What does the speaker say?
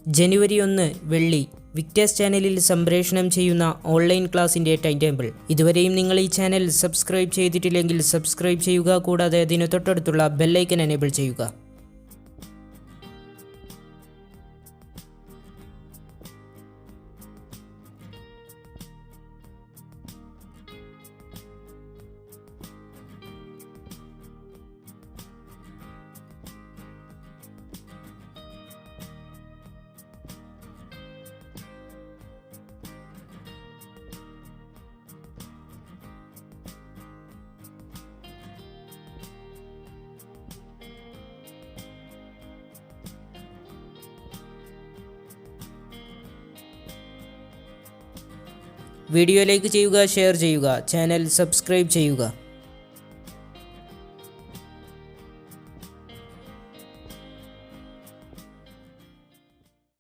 ജനുവരി 1 വെള്ളി വിക്ടേഴ്സ് ചാനലിൽ സംപ്രേഷണം ചെയ്യുന്ന ഓൺലൈൻ ക്ലാസിൻ്റെ ടൈം ടേബിൾ. ഇതുവരെയും നിങ്ങൾ ഈ ചാനൽ സബ്സ്ക്രൈബ് ചെയ്തിട്ടില്ലെങ്കിൽ സബ്സ്ക്രൈബ് ചെയ്യുക. കൂടാതെ അതിന് തൊട്ടടുത്തുള്ള ബെല്ലൈക്കൻ എനേബിൾ ചെയ്യുക. വീഡിയോ ലൈക്ക് ചെയ്യുക, ഷെയർ ചെയ്യുക, ചാനൽ സബ്സ്ക്രൈബ് ചെയ്യുക.